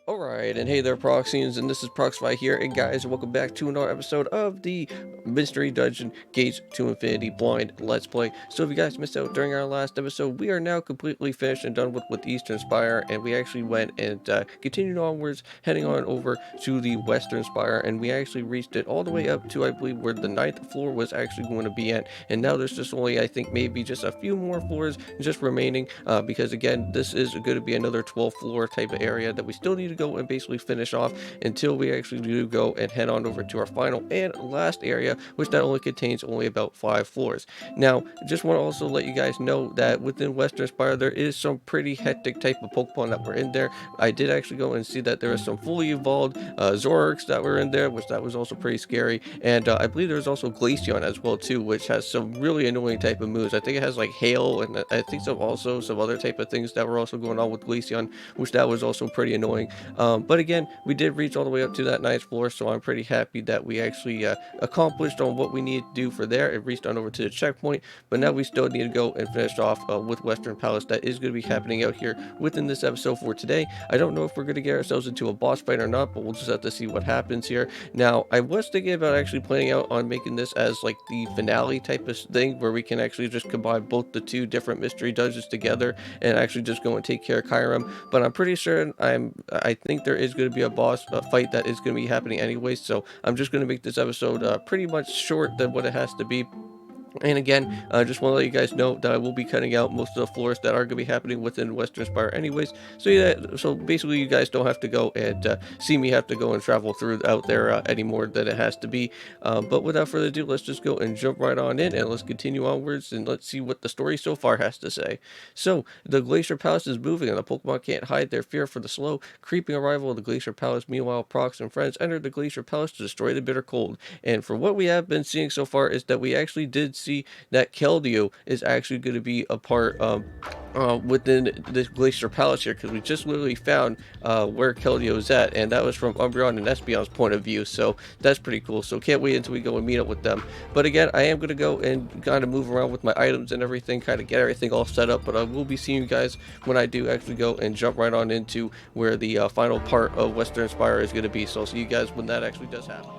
Alright, and hey there, Proxyians, and this is Proxify here, and guys, welcome back to another episode of the Mystery Dungeon Gates to Infinity Blind Let's Play. So if you guys missed out during our last episode, we are now completely finished and done with Eastern Spire, and we actually went and continued onwards, heading on over to the Western Spire, and we actually reached it all the way up to, I believe, where the 9th floor was actually going to be at, and now there's just only, I think, maybe just a few more floors just remaining, because again, this is going to be another 12th floor type of area that we still need to go and basically finish off until we actually do go and head on over to our final and last area, which that only contains only about 5 floors. Now, just want to also let you guys know that within Western Spire there is some pretty hectic type of Pokemon that were in there. I did actually go and see that there was some fully evolved Zoroarks that were in there, which that was also pretty scary, and I believe there's also Glaceon as well too, which has some really annoying type of moves. I think it has like hail, and I think also some other type of things that were also going on with Glaceon, which that was also pretty annoying. But again, we did reach all the way up to that 9th floor, so I'm pretty happy that we actually accomplished on what we needed to do for there. It reached on over to the checkpoint, but now we still need to go and finish off with Western Palace. That is going to be happening out here within this episode for today. I don't know if we're going to get ourselves into a boss fight or not, but we'll just have to see what happens here. Now, I was thinking about actually planning out on making this as like the finale type of thing, where we can actually just combine both the two different mystery dungeons together and actually just go and take care of Kyurem. But I'm pretty sure I think there is going to be a boss fight that is going to be happening anyway, so I'm just going to make this episode pretty much short than what it has to be. And again, I just want to let you guys know that I will be cutting out most of the floors that are going to be happening within Western Spire anyways. So yeah, so basically you guys don't have to go and see me have to go and travel through out there anymore than it has to be. But without further ado, let's just go and jump right on in and let's continue onwards and let's see what the story so far has to say. So, the Glacier Palace is moving and the Pokemon can't hide their fear for the slow, creeping arrival of the Glacier Palace. Meanwhile, Prox and friends entered the Glacier Palace to destroy the bitter cold. And for what we have been seeing so far is that we actually did see that Keldeo is actually going to be a part within this Glacier Palace here, because we just literally found where Keldeo is at, and that was from Umbreon and Espeon's point of view, so that's pretty cool. So can't wait until we go and meet up with them. But again, I am going to go and kind of move around with my items and everything, kind of get everything all set up, but I will be seeing you guys when I do actually go and jump right on into where the final part of Western Spire is going to be. So I'll see you guys when that actually does happen.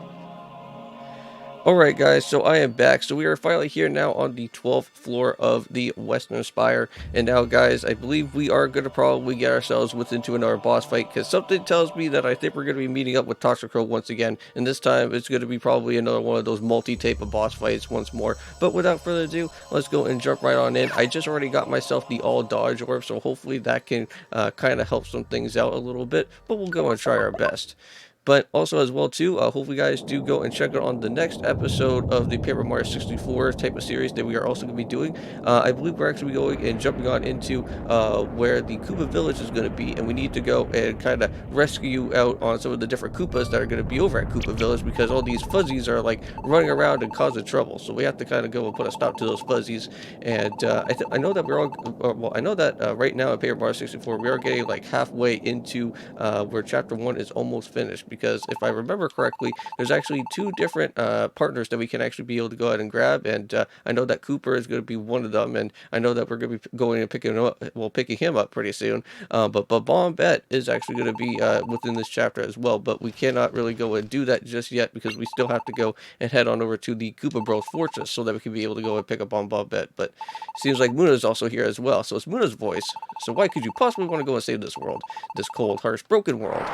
Alright guys, so I am back. So we are finally here now on the 12th floor of the Western Spire. And now guys, I believe we are going to probably get ourselves into another boss fight, because something tells me that I think we're going to be meeting up with Toxicroak once again. And this time it's going to be probably another one of those multi-type of boss fights once more. But without further ado, let's go and jump right on in. I just already got myself the all dodge orb, so hopefully that can kind of help some things out a little bit. But we'll go and try our best. But also as well too, hopefully you guys do go and check out on the next episode of the Paper Mario 64 type of series that we are also going to be doing. I believe we're actually going and jumping on into where the Koopa village is going to be, and we need to go and kind of rescue out on some of the different Koopas that are going to be over at Koopa village, because all these fuzzies are like running around and causing trouble. So we have to kind of go and put a stop to those fuzzies. And I know that we're all well, I know that right now at Paper Mario 64 we are getting like halfway into where chapter 1 is almost finished, because if I remember correctly, there's actually 2 different partners that we can actually be able to go ahead and grab, and I know that Cooper is going to be one of them, and I know that we're going to be going and picking him up pretty soon. But Bombette is actually going to be within this chapter as well, but we cannot really go and do that just yet, because we still have to go and head on over to the Koopa Bros Fortress so that we can be able to go and pick up on Bombette. But it seems like Munna is also here as well, so it's Munna's voice. So why could you possibly want to go and save this world, this cold, harsh, broken world?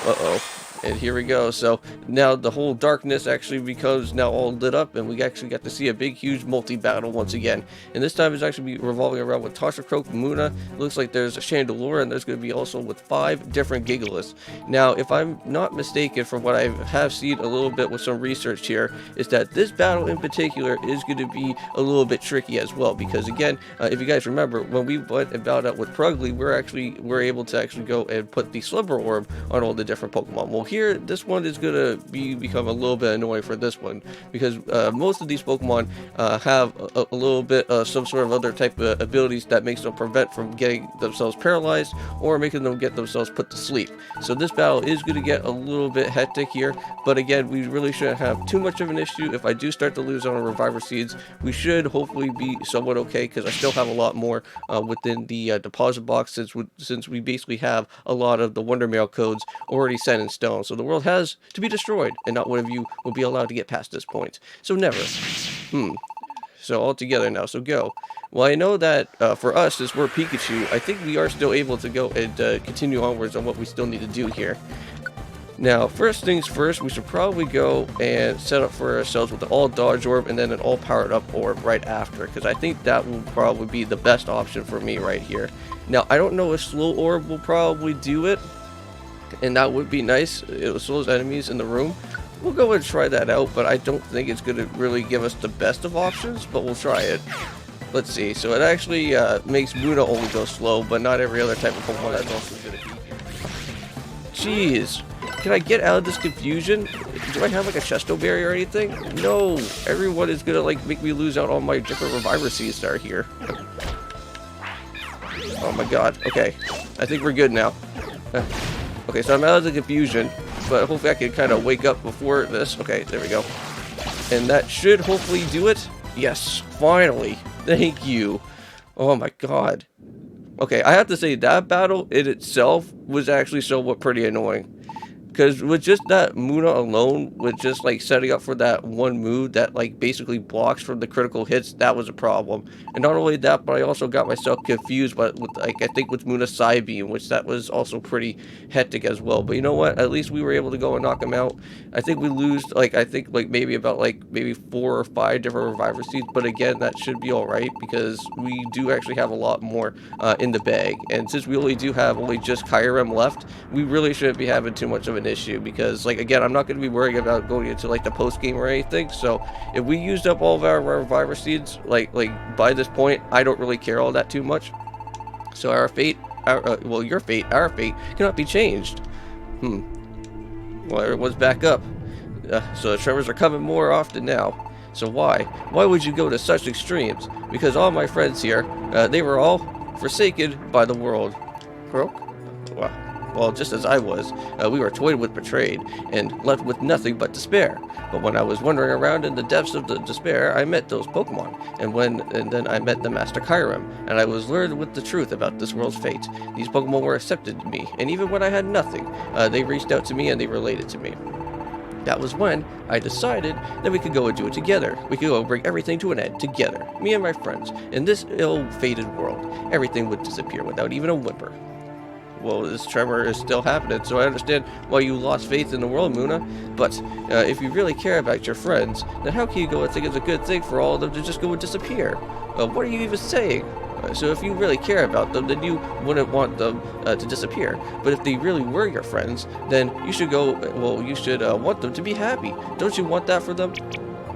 Uh-oh. And here we go. So now the whole darkness actually becomes now all lit up, and we actually got to see a big, huge multi-battle once again. And this time it's actually revolving around with Toxicroak, Munna. Looks like there's a Chandelure, and there's going to be also with 5 different Gigaliths. Now, if I'm not mistaken, from what I have seen a little bit with some research here, is that this battle in particular is going to be a little bit tricky as well, because again, if you guys remember, when we went and battled out with Prugly, we're able to actually go and put the Slumber Orb on all the different Pokemon. Well, here, this one is going to become a little bit annoying for this one, because most of these Pokemon have a little bit of some sort of other type of abilities that makes them prevent from getting themselves paralyzed or making them get themselves put to sleep. So this battle is going to get a little bit hectic here, but again, we really shouldn't have too much of an issue. If I do start to lose on our Reviver Seeds, we should hopefully be somewhat okay, because I still have a lot more within the deposit box, since we basically have a lot of the Wonder Mail codes already set in stone. So the world has to be destroyed, and not one of you will be allowed to get past this point. So never. So all together now, so go. Well, I know that for us, since we're Pikachu, I think we are still able to go and continue onwards on what we still need to do here. Now, first things first, we should probably go and set up for ourselves with an all dodge orb and then an all powered up orb right after, because I think that will probably be the best option for me right here. Now, I don't know if slow orb will probably do it, and that would be nice. It will slow those enemies in the room. We'll go and try that out, but I don't think it's going to really give us the best of options, but we'll try it. Let's see. So it actually makes Munna only go slow, but not every other type of Pokemon that's also going to be. Jeez. Can I get out of this confusion? Do I have like a Chesto Berry or anything? No. Everyone is going to like make me lose out on my different Reviver Seeds that are here. Oh my god. Okay. I think we're good now. Okay, so I'm out of the confusion, but hopefully I can kind of wake up before this. Okay, there we go. And that should hopefully do it. Yes, finally. Thank you. Oh my god. Okay, I have to say that battle in itself was actually somewhat pretty annoying. Because with just that Munna alone, with just like setting up for that one move that like basically blocks from the critical hits, that was a problem. And not only that, but I also got myself confused with like I think with Munna's Psybeam, which that was also pretty hectic as well. But you know what? At least we were able to go and knock him out. I think we lose like maybe about maybe 4 or 5 different Reviver Seeds, but again, that should be all right because we do actually have a lot more in the bag. And since we only do have just Kyurem left, we really shouldn't be having too much of an issue because like again, I'm not going to be worrying about going into like the post game or anything. So if we used up all of our Reviver Seeds like by this point, I don't really care all that too much. So our fate, your fate, our fate cannot be changed. Well, everyone's back up. So the tremors are coming more often now. So why would you go to such extremes? Because all my friends here, they were all forsaken by the world. Croak? Well, just as I was, we were toyed with, betrayed, and left with nothing but despair. But when I was wandering around in the depths of the despair, I met those Pokemon, and then I met the Master Kyurem, and I was lured with the truth about this world's fate. These Pokemon were accepted to me, and even when I had nothing, they reached out to me and they related to me. That was when I decided that we could go and do it together. We could go and bring everything to an end together, me and my friends. In this ill-fated world, everything would disappear without even a whimper. Well, this tremor is still happening, so I understand why you lost faith in the world, Munna. But if you really care about your friends, then how can you go and think it's a good thing for all of them to just go and disappear? What are you even saying? So if you really care about them, then you wouldn't want them to disappear. But if they really were your friends, then you should you should want them to be happy. Don't you want that for them?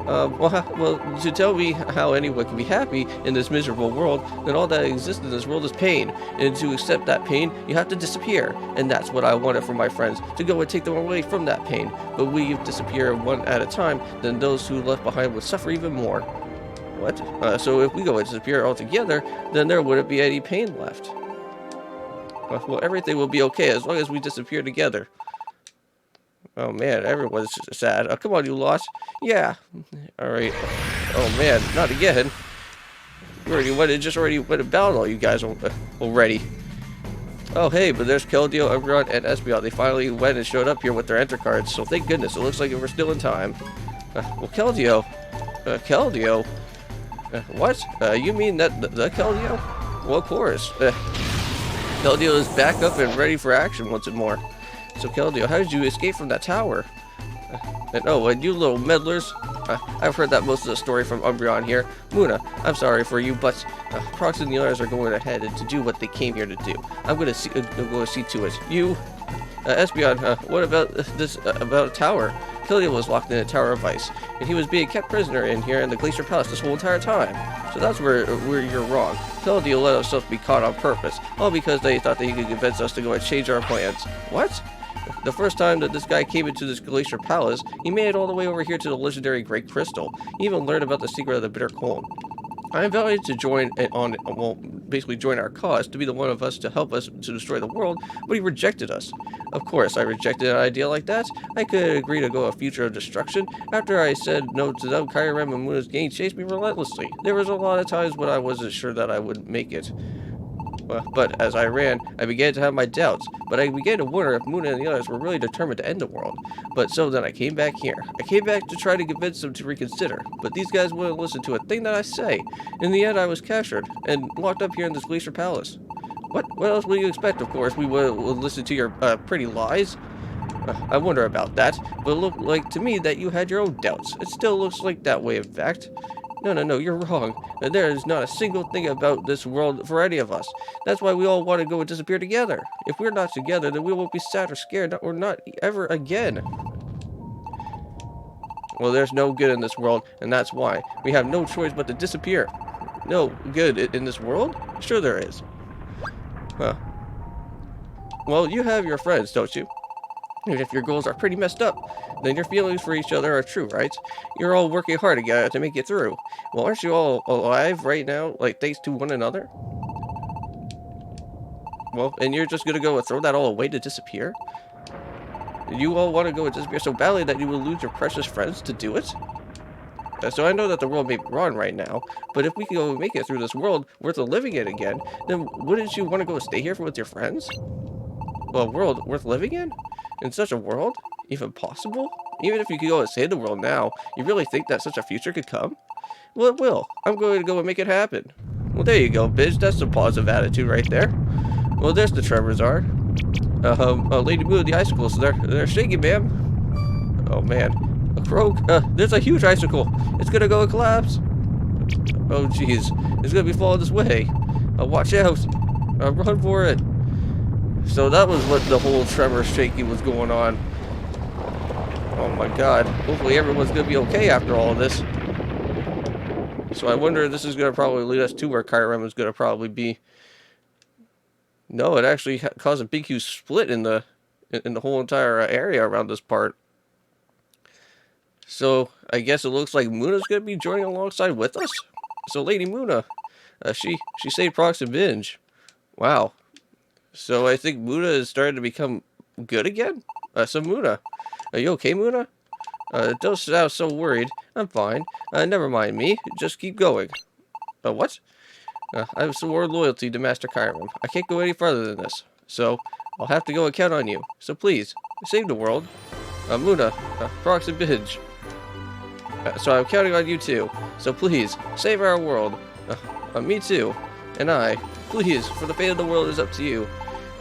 Well, to tell me how anyone can be happy in this miserable world, then all that exists in this world is pain. And to accept that pain, you have to disappear. And that's what I wanted for my friends, to go and take them away from that pain. But we disappear one at a time, then those who left behind would suffer even more. What? So if we go and disappear altogether, then there wouldn't be any pain left. Well, everything will be okay as long as we disappear together. Oh man, everyone's sad. Oh, come on, you lost. Yeah. Alright. Oh man, not again. You already went and battled all you guys already. Oh hey, but there's Keldeo, Umbreon, and Espeon. They finally went and showed up here with their enter cards, so thank goodness. It looks like we're still in time. Well, Keldeo. Keldeo? What? You mean that the Keldeo? Well, of course. Keldeo is back up and ready for action once more. So Keldeo, how did you escape from that tower? And you little meddlers. I've heard that most of the story from Umbreon here. Munna, I'm sorry for you, but Prox and the others are going ahead to do what they came here to do. I'm going to see to it. You, Espeon, what about about a tower? Keldeo was locked in a tower of ice, and he was being kept prisoner in here in the Glacier Palace this whole entire time. So that's where you're wrong. Keldeo let himself be caught on purpose, all because they thought that he could convince us to go and change our plans. What? The first time that this guy came into this Glacier Palace, he made it all the way over here to the legendary Great Crystal. He even learned about the secret of the Bitter Cold. I invited to join join our cause, to be the one of us to help us to destroy the world, but he rejected us. Of course, I rejected an idea like that. I could agree to go a future of destruction. After I said no to them, Kyurem and Munna's gang chased me relentlessly. There was a lot of times when I wasn't sure that I would make it. But as I ran, I began to have my doubts, but I began to wonder if Munna and the others were really determined to end the world. But so then I came back here. I came back to try to convince them to reconsider, but these guys wouldn't listen to a thing that I say. In the end, I was captured and locked up here in this Glacier Palace. What else would you expect, of course? We would listen to your pretty lies? I wonder about that, but it looked like to me that you had your own doubts. It still looks like that way, in fact. No, you're wrong. There is not a single thing about this world for any of us. That's why we all want to go and disappear together. If we're not together, then we won't be sad or scared, or not ever again. Well, there's no good in this world, and that's why. We have no choice but to disappear. No good in this world? Sure there is. Huh. Well, you have your friends, don't you? And if your goals are pretty messed up, then your feelings for each other are true, right? You're all working hard together to make it through. Well, aren't you all alive right now, like thanks to one another? Well, and you're just gonna go and throw that all away to disappear? You all want to go and disappear so badly that you will lose your precious friends to do it? So I know that the world may be wrong right now, but if we can go and make it through this world worth living in again, then wouldn't you want to go stay here with your friends? Well, a world worth living in? In such a world? Even possible? Even if you could go and save the world now, you really think that such a future could come? Well, it will. I'm going to go and make it happen. Well, there you go, bitch. That's a positive attitude right there. Well, there's the Trevors are. Lady Boo, the icicles, they're shaking, ma'am. Oh, man. A croak. There's a huge icicle. It's gonna go and collapse. Oh, jeez. It's gonna be falling this way. Watch out. Run for it. So that was what the whole tremor shaking was going on. Oh my god. Hopefully everyone's gonna be okay after all of this. So I wonder if this is gonna probably lead us to where Kyurem is gonna probably be. No, it actually caused a big huge split in the whole entire area around this part. So I guess it looks like Munna's gonna be joining alongside with us. So Lady Munna, she saved Prox and Binge. Wow. So I think Munna is starting to become good again. So Munna, are you okay, Munna? Don't sound so worried. I'm fine. Never mind me. Just keep going. What? I have sworn loyalty to Master Kyurem. I can't go any further than this. So I'll have to go and count on you. So please, save the world. Munna, Prox and Binge. So I'm counting on you too. So please, save our world. Me too. And please, for the fate of the world is up to you.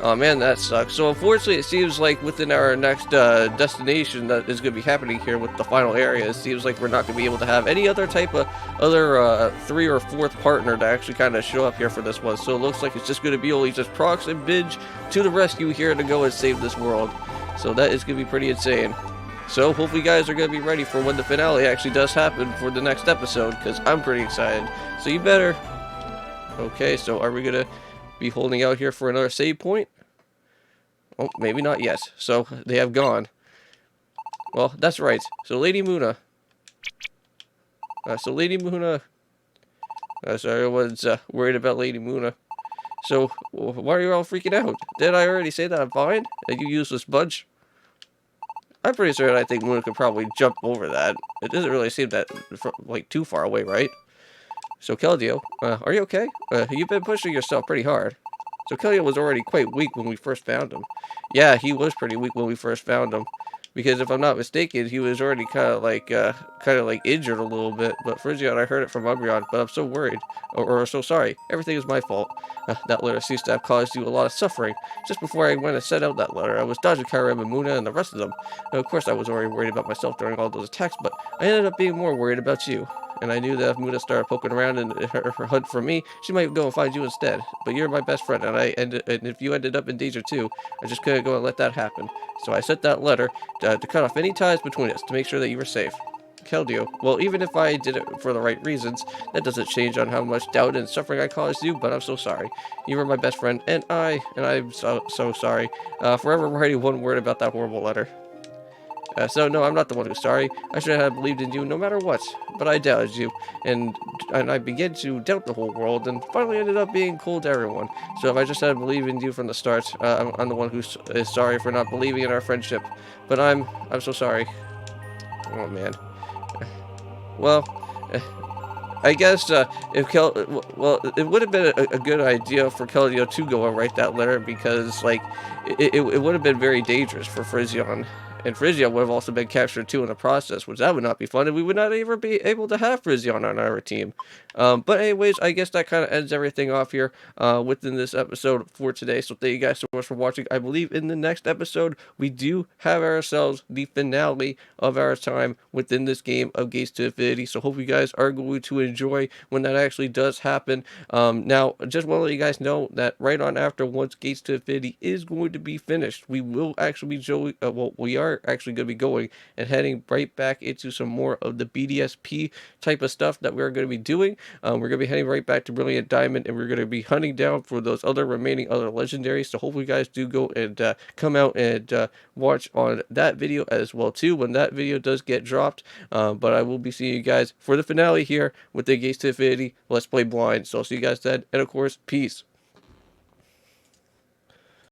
Oh man, that sucks. So unfortunately, it seems like within our next destination that is going to be happening here with the final area, it seems like we're not going to be able to have any other type of other third or fourth partner to actually kind of show up here for this one. So it looks like it's just going to be only just Prox and Binge to the rescue here to go and save this world. So that is going to be pretty insane. So hopefully you guys are going to be ready for when the finale actually does happen for the next episode, because I'm pretty excited. So you better. Okay, so are we going to be holding out here for another save point? Oh, maybe not yet. So they have gone. Well, that's right. So Lady Munna. So everyone's worried about Lady Munna. So why are you all freaking out? Did I already say that I'm fine? And you useless bunch? I'm pretty certain I think Munna could probably jump over that. It doesn't really seem that, like, too far away, right? So, Keldeo, are you okay? You've been pushing yourself pretty hard. So, Keldeo was already quite weak when we first found him. Yeah, he was pretty weak when we first found him. Because if I'm not mistaken, he was already kind of like injured a little bit. But Phrygion, I heard it from Umbreon, but I'm so worried. Or so sorry. Everything is my fault. That letter seems to have caused you a lot of suffering. Just before I went and sent out that letter, I was dodging Kyurem and Munna and the rest of them. Now, of course, I was already worried about myself during all those attacks, but I ended up being more worried about you. And I knew that if Munna started poking around in her hunt for me, she might go and find you instead. But you're my best friend, and if you ended up in danger too, I just couldn't go and let that happen. So I sent that letter to cut off any ties between us, to make sure that you were safe. Keldeo, well, even if I did it for the right reasons, that doesn't change on how much doubt and suffering I caused you, but I'm so sorry. You were my best friend, and I'm so sorry. Forever writing one word about that horrible letter. So no, I'm not the one who's sorry. I should have believed in you no matter what. But I doubted you, and I began to doubt the whole world, and finally ended up being cold to everyone. So if I just had believed in you from the start, I'm the one who is sorry for not believing in our friendship. But I'm so sorry. Oh man. Well, I guess if well, it would have been a good idea for Keldeo to go and write that letter because like it would have been very dangerous for Frisian. And Frisian would have also been captured too in the process, which that would not be fun, and we would not ever be able to have Frisian on our team. But anyways, I guess that kind of ends everything off here within this episode for today. So thank you guys so much for watching. I believe in the next episode we do have ourselves the finale of our time within this game of Gates to Infinity. So hope you guys are going to enjoy when that actually does happen. Now, just want to let you guys know that right on after once Gates to Infinity is going to be finished, we will actually be we are actually going to be going and heading right back into some more of the BDSP type of stuff that we're going to be doing. We're going to be heading right back to Brilliant Diamond, and we're going to be hunting down for those remaining other legendaries. So hopefully you guys do go and come out and watch on that video as well too when that video does get dropped. But I will be seeing you guys for the finale here with the Gates to Infinity Let's Play Blind. So I'll see you guys then, and of course, peace.